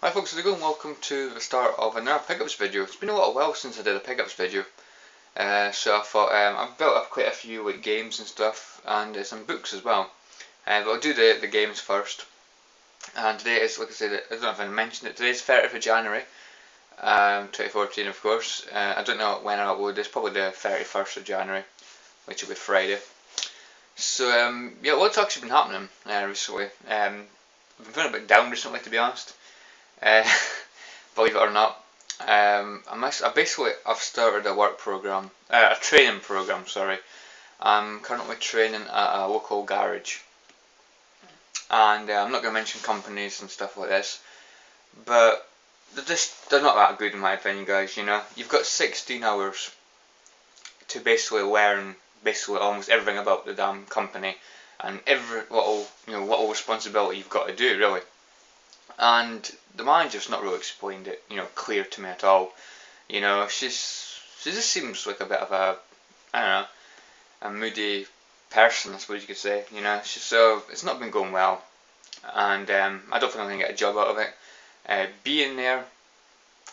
Hi folks, how's it going? Welcome to the start of another pickups video. It's been a little while since I did a pickups video, so I thought I've built up quite a few games and stuff, and some books as well. But I'll do the games first. And today is, like I said, I don't know if I mentioned it. Today's 30th of January, 2014, of course. I don't know when I'll upload this. Probably the 31st of January, which will be Friday. So yeah, what's actually been happening recently? I've been feeling a bit down recently, to be honest. Believe it or not, I've started a work program, a training program. Sorry, I'm currently training at a local garage, and I'm not going to mention companies and stuff like this, but they're not that good in my opinion, guys. You know, you've got 16 hours to basically learn almost everything about the damn company and every little responsibility you've got to do, really. And the manager's not really explained it, clear to me at all. She just seems like a bit of I don't know, a moody person, I suppose you could say. So it's not been going well, and I don't think I'm gonna get a job out of it. Being there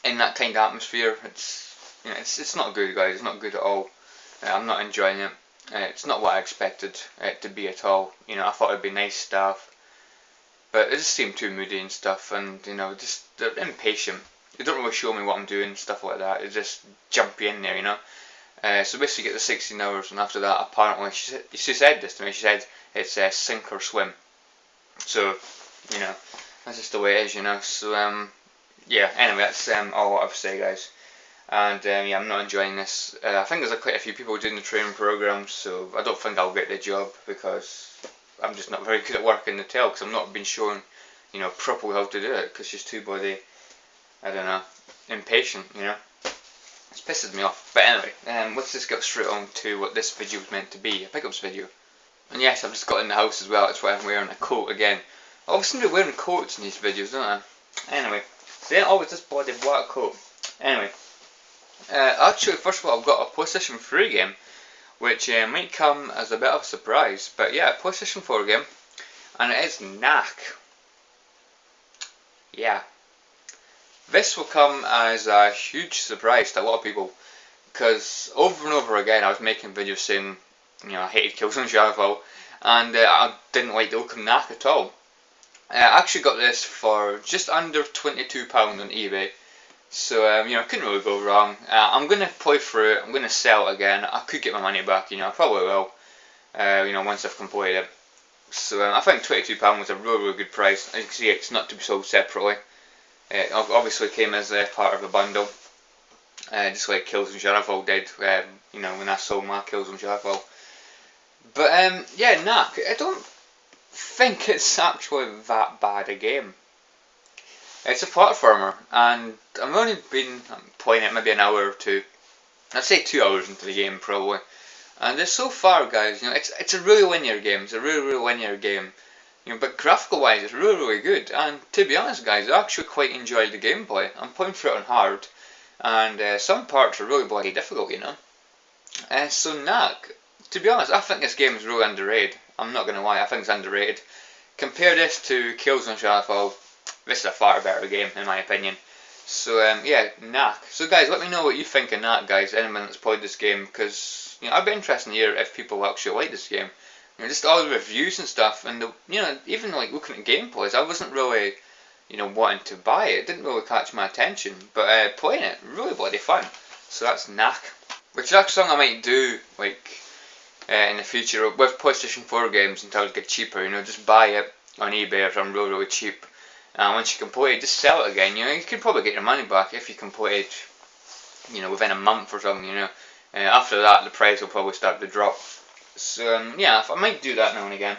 in that kind of atmosphere, it's not good, guys. It's not good at all. I'm not enjoying it. It's not what I expected it to be at all. I thought it'd be nice staff. But it just seemed too moody and stuff, and they're impatient. They don't really show me what I'm doing, stuff like that. They just jump you in there, So basically, you get the 16 hours, and after that, apparently, she said this to me. She said it's sink or swim. So, that's just the way it is, So yeah. Anyway, that's all I have to say, guys. And yeah, I'm not enjoying this. I think there's quite a few people doing the training program, so I don't think I'll get the job because I'm just not very good at working the tail, because I'm not been shown, properly how to do it, because she's too bloody, I don't know, impatient, It's pisses me off. But anyway, let's just get straight on to what this video was meant to be, a pickups video. And yes, I've just got in the house as well, that's why I'm wearing a coat again. I always seem to be wearing coats in these videos, don't I? Anyway, so then always this bloody black coat. Anyway, actually, first of all, I've got a PlayStation 3 game, which might come as a bit of a surprise, but yeah, a PlayStation 4 game, and it is Knack. Yeah, this will come as a huge surprise to a lot of people, because over and over again I was making videos saying, I hated Killzone Shadowfall, and I didn't like the look of Knack at all. I actually got this for just under £22 on eBay. So, I couldn't really go wrong. I'm going to play through it, I'm going to sell it again. I could get my money back, I probably will, once I've completed it. So, I think £22 was a really good price. As you can see, it's not to be sold separately. It obviously came as part of a bundle, just like Killzone Shadowfall did, when I sold my Killzone Shadowfall. But, yeah, Knack, I don't think it's actually that bad a game. It's a platformer, and I've only been playing it maybe an hour or two. I'd say 2 hours into the game probably. And so far, guys, it's a really linear game. It's a really linear game. But graphical wise, it's really good. And to be honest, guys, I actually quite enjoyed the gameplay. I'm playing through it on hard, and some parts are really bloody difficult, So Knack, to be honest, I think this game is really underrated. I'm not gonna lie, I think it's underrated. Compare this to Killzone Shadowfall. This is a far better game, in my opinion. So, yeah, Knack. So, guys, let me know what you think of Knack, guys, anyone that's played this game, because, I'd be interested to hear if people actually like this game. Just all the reviews and stuff, and, even, looking at gameplays, I wasn't really, wanting to buy it. It didn't really catch my attention, but playing it, really bloody fun. So that's Knack. Which is actually something I might do, in the future, with PlayStation 4 games until it gets cheaper, just buy it on eBay if I'm really cheap. And once you complete it, just sell it again. You could probably get your money back if you complete it, within a month or something. After that, the price will probably start to drop. So yeah, I might do that now and again.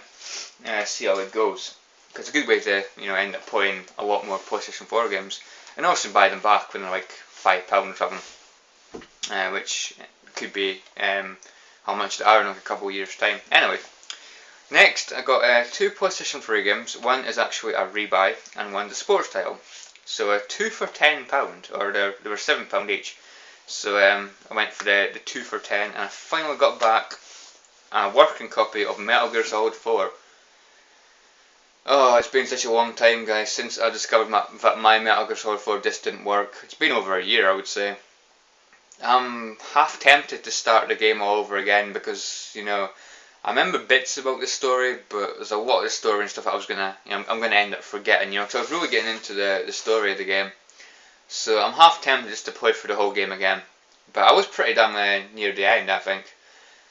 See how it goes. Because it's a good way to end up playing a lot more PlayStation 4 games, and also buy them back when they're like £5 or something. Which could be how much they are in a couple of years' time. Anyway. Next, I got 2 PlayStation 3 games. One is actually a rebuy, and one's a sports title. So 2 for £10, or they were £7 each. So I went for the 2 for 10, and I finally got back a working copy of Metal Gear Solid 4. Oh, it's been such a long time, guys, since I discovered that my Metal Gear Solid 4 disc didn't work. It's been over a year, I would say. I'm half tempted to start the game all over again because, I remember bits about the story, but there's a lot of the story and stuff I was gonna, I'm gonna end up forgetting, because I was really getting into the story of the game. So I'm half tempted just to play through the whole game again. But I was pretty damn near the end, I think.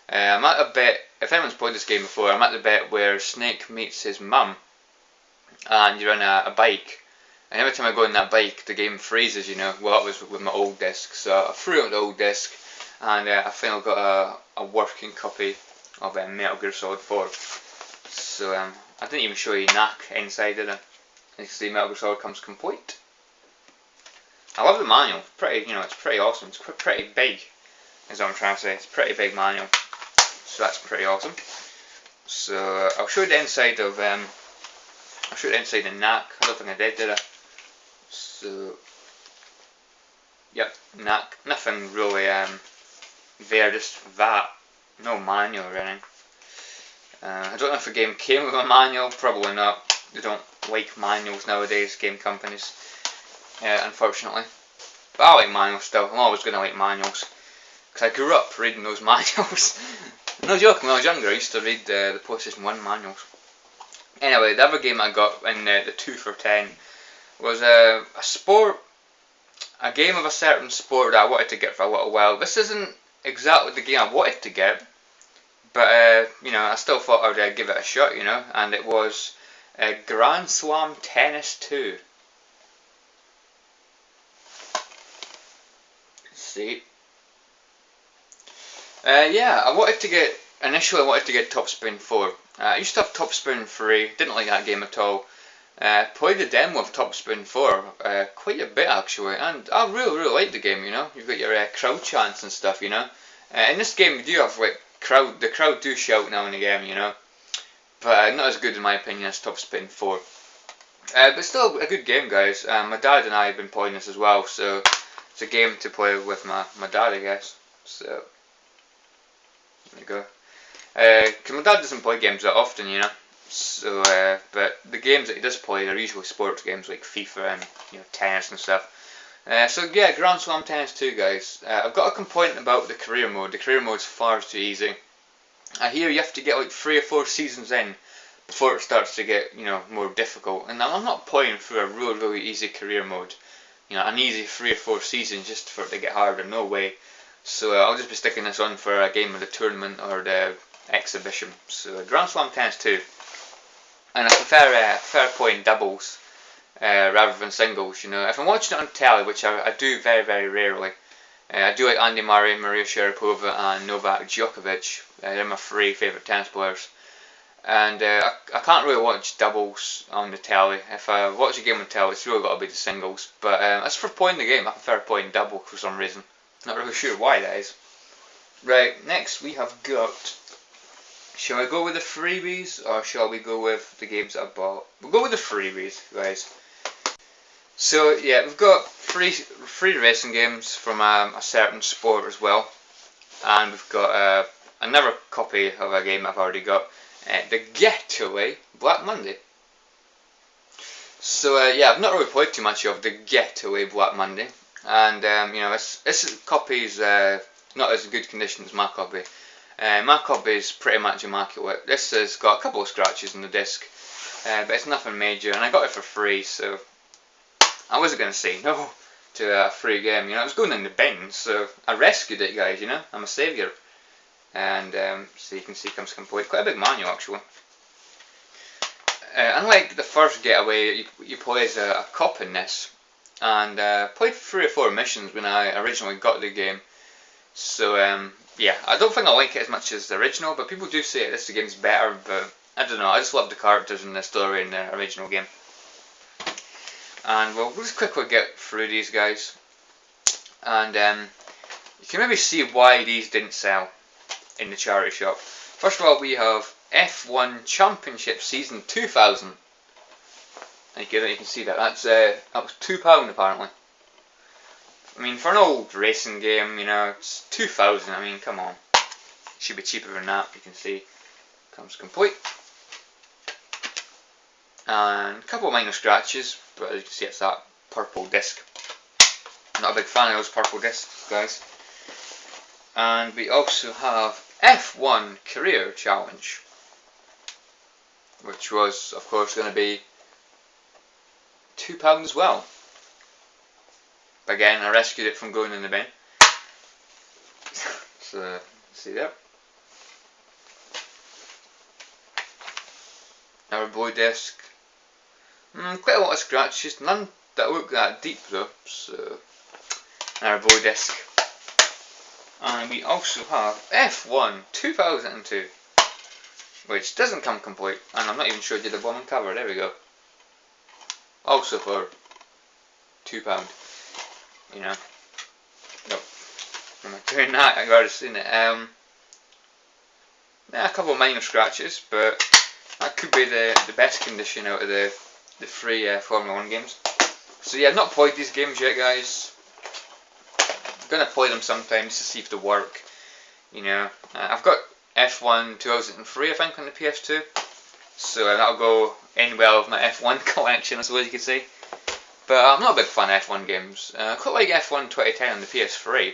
I'm at a bit, if anyone's played this game before, I'm at the bit where Snake meets his mum, and you're on a bike. And every time I go on that bike, the game freezes, Well, that was with my old disc. So I threw out the old disc, and I finally got a working copy of Metal Gear Solid 4. So I didn't even show you Knack inside, did I? You can see Metal Gear Solid comes complete. I love the manual. It's pretty, it's pretty awesome. It's pretty big, is what I'm trying to say. It's a pretty big manual, so that's pretty awesome. So I'll show you the inside of I'll show you the inside of Knack. I don't think I did I? So, yep, Knack. Nothing really there, just that. No manual or anything. I don't know if the game came with a manual. Probably not. They don't like manuals nowadays, game companies. Unfortunately. But I like manuals still. I'm always going to like manuals. Because I grew up reading those manuals. No joking, when I was younger I used to read the PlayStation 1 manuals. Anyway, the other game I got in the 2 for 10 was a game of a certain sport that I wanted to get for a little while. This isn't exactly the game I wanted to get, but I still thought I'd give it a shot, and it was Grand Slam Tennis 2. See? Yeah, initially I wanted to get Top Spin 4. I used to have Top Spin 3, didn't like that game at all. Played the demo of Top Spin 4 quite a bit actually, and I really liked the game, You've got your crowd chants and stuff, In this game you do have the crowd do shout now and again, But not as good in my opinion as Top Spin 4. But still a good game, guys. My dad and I have been playing this as well, so it's a game to play with my dad, I guess. So, there you go. Because my dad doesn't play games that often, So, but the games that he does play are usually sports games like FIFA and tennis and stuff. So yeah, Grand Slam Tennis 2, guys. I've got a complaint about the career mode. The career mode's far too easy. I hear you have to get like 3 or 4 seasons in before it starts to get more difficult. And I'm not playing through a really easy career mode. An easy 3 or 4 seasons just for it to get harder. No way. So I'll just be sticking this on for a game of the tournament or the exhibition. So Grand Slam Tennis 2. And I prefer playing doubles rather than singles. If I'm watching it on telly, which I do very rarely, I do like Andy Murray, Maria Sharapova, and Novak Djokovic. They're my 3 favourite tennis players. And I can't really watch doubles on the telly. If I watch a game on telly, it's really got to be the singles. But as for playing the game, I prefer playing double for some reason. Not really sure why that is. Right, next we have got. Shall I go with the freebies or shall we go with the games that I bought? We'll go with the freebies, guys. So yeah, we've got free racing games from a certain sport as well, and we've got another copy of a game I've already got, the Getaway Black Monday. So yeah, I've not really played too much of the Getaway Black Monday, and this copy's not as good condition as my copy. My copy is pretty much immaculate. This has got a couple of scratches in the disc, but it's nothing major, and I got it for free, so I wasn't going to say no to a free game. I was going in the bin, so I rescued it, guys. I'm a saviour. And so you can see it comes complete. Quite a big manual, actually. Unlike the first Getaway, you play as a cop in this, and played 3 or 4 missions when I originally got the game. So yeah, I don't think I like it as much as the original, but people do say this game's better, but I don't know, I just love the characters and the story in the original game. And we'll just quickly get through these, guys. And you can maybe see why these didn't sell in the charity shop. First of all, we have F1 Championship Season 2000. And you can see that that was £2 apparently. I mean, for an old racing game, it's 2000. I mean, come on, it should be cheaper than that. You can see, comes complete. and a couple of minor scratches, but as you can see it's that purple disc. Not a big fan of those purple discs, guys. And we also have F1 Career Challenge, which was of course going to be £2 as well. But again, I rescued it from going in the bin. So, see there. Our blue disc. Quite a lot of scratches, none that look that deep though. So, our blue disc. And we also have F1 2002, which doesn't come complete, and I'm not even sure I did the bottom cover. There we go. Also for £2. You know. Nope. Am I doing that? I've already seen it. Yeah, a couple of minor scratches, but that could be the best condition out of the free Formula 1 games. So yeah, I've not played these games yet, guys. I'm gonna play them sometime just to see if they work. You know, I've got F1 2003, I think, on the PS2, so that'll go in well with my F1 collection, I suppose you could say. But I'm not a big fan of F1 games. I quite like F1 2010 on the PS3,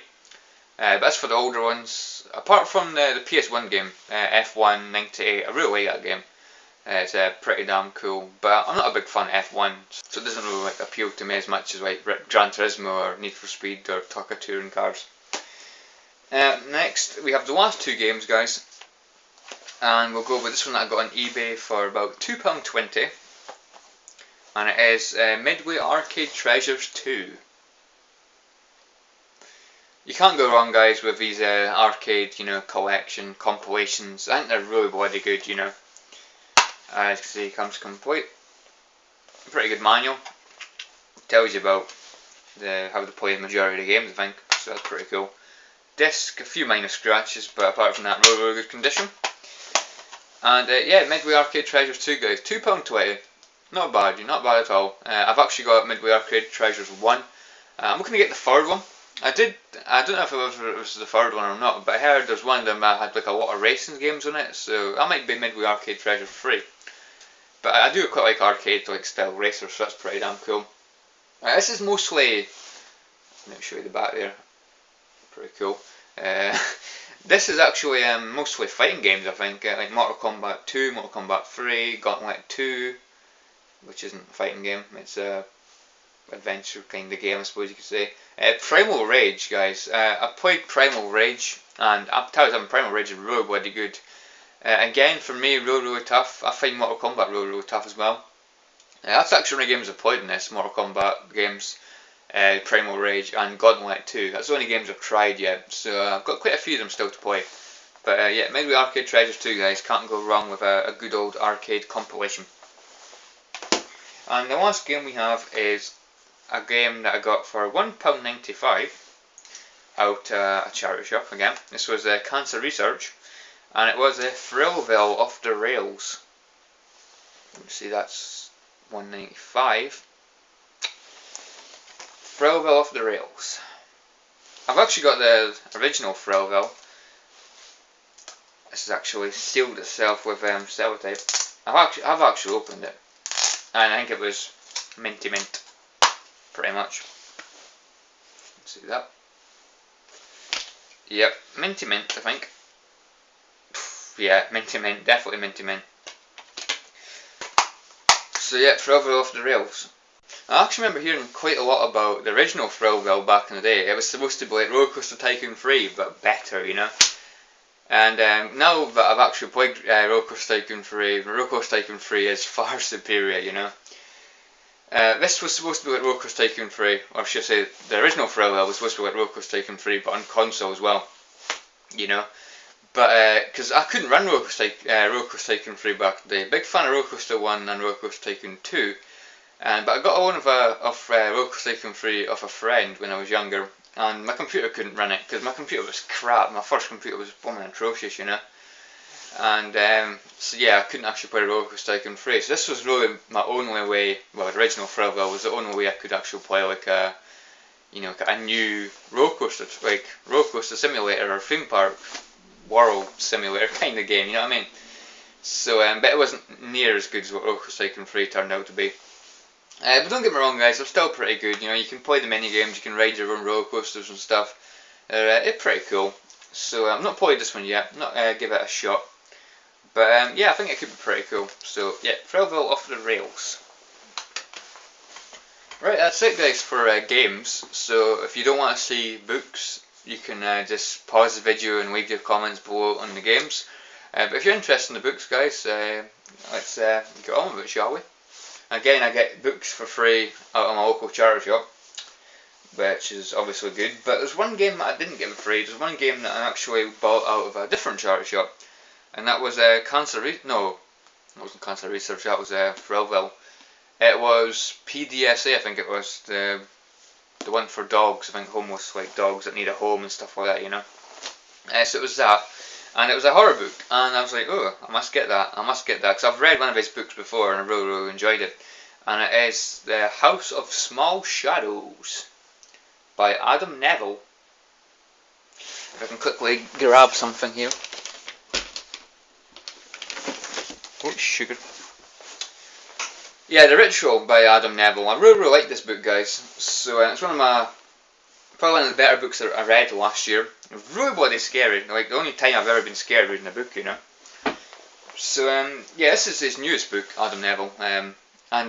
but as for the older ones, apart from the PS1 game, F1 98, I really like that game. It's pretty damn cool, but I'm not a big fan of F1, so it doesn't really like appeal to me as much as like Gran Turismo or Need for Speed or Tucker Touring Cars. Next, we have the last two games, guys, and we'll go with this one that I got on eBay for about £2.20, and it is Midway Arcade Treasures 2. You can't go wrong, guys, with these arcade, you know, collection compilations. I think they're really bloody good, you know. As you can see, it comes complete. Pretty good manual. Tells you about how to play the majority of the games, I think. So that's pretty cool. Disc, a few minor scratches, but apart from that, really good condition. And yeah, Midway Arcade Treasures 2, guys. £2.20. Not bad, not bad at all. I've actually got Midway Arcade Treasures 1. I'm looking to get the third one. I don't know if it was the third one or not, but I heard there's one of them that had like a lot of racing games on it, so that might be Midway Arcade Treasures 3. But I do quite like arcade like style racers, so that's pretty damn cool. This is mostly, let me show you the back there, pretty cool. This is actually mostly fighting games, I think, like Mortal Kombat 2, Mortal Kombat 3, Gauntlet 2, which isn't a fighting game, it's a adventure kind of game, I suppose you could say. Primal Rage, guys. I played Primal Rage, and I'll tell you, Primal Rage is really bloody good. Again, for me, really tough. I find Mortal Kombat really tough as well. That's actually one of the games I've played in this, Mortal Kombat games, Primal Rage and Gauntlet 2. That's the only games I've tried yet, so I've got quite a few of them still to play. But yeah, Midway Arcade Treasures 2, guys, can't go wrong with a good old arcade compilation. And the last game we have is a game that I got for £1.95 out a charity shop again. This was Cancer Research, and it was Thrillville Off the Rails. Let's see, that's £1.95. Thrillville Off the Rails. I've actually got the original Thrillville. This is actually sealed itself with sellotape. I've actually opened it, and I think it was minty mint. Pretty much. See that? Yep, minty mint, I think. Yeah, minty mint, definitely minty mint. So yeah, Thrillville Off the Rails. I actually remember hearing quite a lot about the original Thrillville back in the day. It was supposed to be like Roller Coaster Tycoon 3, but better, you know. And now that I've actually played Roller Coaster Tycoon 3, Roller Coaster Tycoon 3 is far superior, you know. This was supposed to be like Roller Coaster Tycoon 3, or I should say the original Thrillville was supposed to be like Roller Coaster Tycoon 3, but on console as well, you know. But because I couldn't run Roller Coaster Tycoon 3 back in the day. Big fan of Roller Coaster 1 and Roller Coaster Tycoon 2, but I got one of Roller Coaster Tycoon 3 off a friend when I was younger, and my computer couldn't run it because my computer was crap. My first computer was atrocious, you know. And so yeah, I couldn't actually play Roller Coaster Tycoon 3. So this was really my only way. Well, the original Thrillville was the only way I could actually play like a, you know, a new roller coaster, like roller coaster simulator or theme park world simulator kind of game. You know what I mean? So, but it wasn't near as good as what Roller-Coaster 3 turned out to be. But don't get me wrong, guys, they're still pretty good. You know, you can play the mini games, you can ride your own roller coasters and stuff. They're pretty cool. So I've not played this one yet. Not give it a shot. But yeah, I think it could be pretty cool. So yeah, Thrillville off the rails. Right, that's it, guys, for games. So if you don't want to see books, you can just pause the video and leave your comments below on the games. But if you're interested in the books, guys, let's get on with it, shall we? Again, I get books for free out of my local charity shop, which is obviously good. But there's one game that I didn't get for free. There's one game that I actually bought out of a different charity shop, and that was no, it wasn't Cancer Research. That was Thrillville. It was PDSA, I think it was the one for dogs. I think homeless dogs that need a home and stuff like that. You know. So it was that. And it was a horror book, and I was like, oh, I must get that, because I've read one of his books before, and I really, really enjoyed it. And it is The House of Small Shadows by Adam Neville. If I can quickly grab something here. Oh, sugar. Yeah, The Ritual by Adam Neville. I really, really like this book, guys. So it's probably one of the better books that I read last year. Really bloody scary. Like the only time I've ever been scared reading a book, you know. So yeah, this is his newest book, Adam Neville, and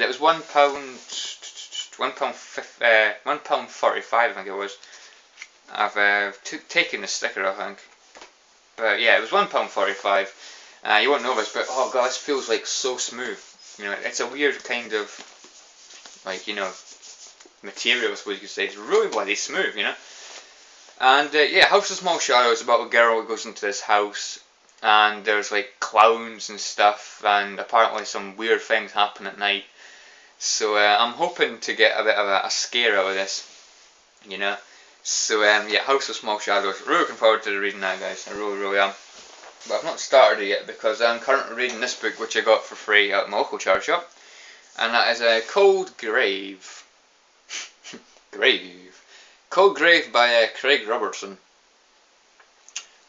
it was £1, £1.45, I think it was. I've taken the sticker, I think, but yeah, it was £1.45. You won't know this, but oh god, this feels like so smooth. You know, it's a weird kind of material, I suppose you could say. It's really bloody smooth, you know. And yeah, House of Small Shadows is about a girl who goes into this house, and there's clowns and stuff, and apparently some weird things happen at night. So I'm hoping to get a bit of a scare out of this, you know. So yeah, House of Small Shadows. Really looking forward to reading that, guys. I really, really am. But I've not started it yet because I'm currently reading this book, which I got for free at my local charity shop, and that is Cold Grave. Cold Grave by Craig Robertson.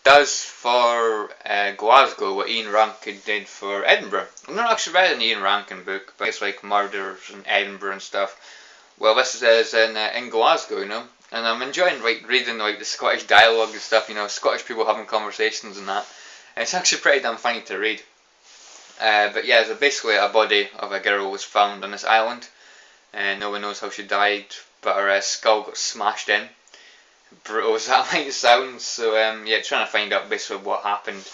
Does for Glasgow what Ian Rankin did for Edinburgh. I've not actually read an Ian Rankin book, but it's like murders in Edinburgh and stuff. Well, this is in Glasgow, you know, and I'm enjoying reading the Scottish dialogue and stuff, you know, Scottish people having conversations and that. And it's actually pretty damn funny to read. But yeah, so basically a body of a girl was found on this island, and no one knows how she died, but her skull got smashed in. Brutal as that might sound. So yeah, trying to find out basically what happened,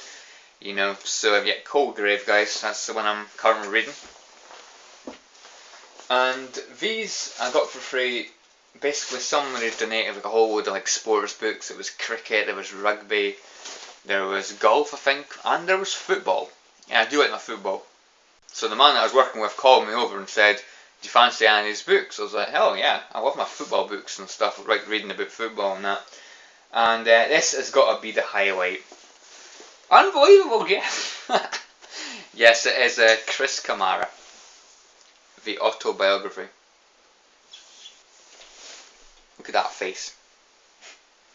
you know. So yeah, Cold Grave, guys, that's the one I'm currently reading. And these I got for free. Basically, somebody donated a whole load of sports books. It was cricket, there was rugby, there was golf, I think, and there was football. Yeah, I do like my football. So the man that I was working with called me over and said, do you fancy any of these books? I was like, hell yeah, I love my football books and stuff, reading about football and that. And this has got to be the highlight. Unbelievable, yeah. Yes, it is Chris Kamara, the autobiography. Look at that face.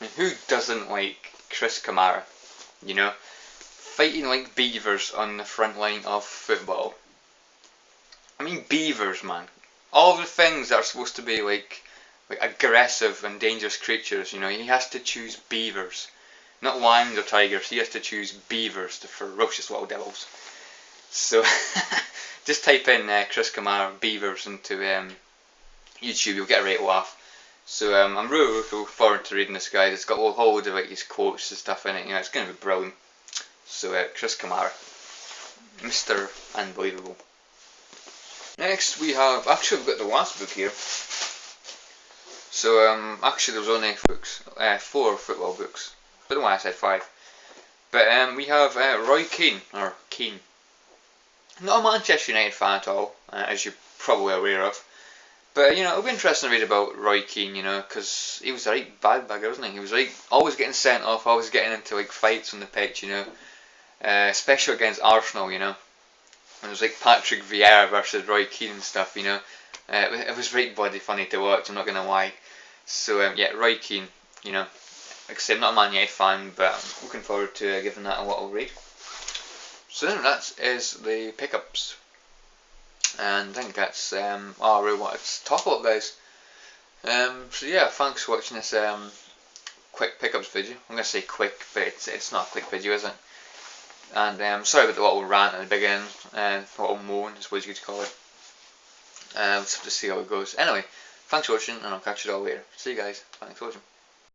I mean, who doesn't like Chris Kamara? You know, fighting like beavers on the front line of football. I mean, beavers, man. All the things that are supposed to be like aggressive and dangerous creatures, you know, he has to choose beavers. Not lions or tigers, he has to choose beavers, the ferocious little devils. So, just type in Chris Kamara beavers into YouTube, you'll get a right laugh. So I'm really looking forward to reading this, guys. It's got a whole load of his quotes and stuff in it, you know, it's going to be brilliant. So Chris Kamara, Mr. Unbelievable. Next we have, actually we've got the last book here. So actually there was only books, 4 football books. I don't know why I said 5. But we have Roy Keane, or Keane. Not a Manchester United fan at all, as you're probably aware of. But you know, it'll be interesting to read about Roy Keane, you know, because he was a right bad bagger, wasn't he? He was always getting sent off, always getting into fights on the pitch, you know, especially against Arsenal, you know. And it was Patrick Vieira versus Roy Keane and stuff, you know. It was right bloody funny to watch, I'm not going to lie. So yeah, Roy Keane, you know. Like I said, I'm not a Man United fan, but I'm looking forward to giving that a little read. So then that is the pickups, and I think that's all I really wanted to talk about, guys. So yeah, thanks for watching this quick pickups video. I'm gonna say quick, but it's not a quick video, is it? And sorry about the little rant at the beginning, little moan, I suppose you could call it. We'll have to see how it goes. Anyway, thanks for watching, and I'll catch you all later. See you guys. Thanks for watching.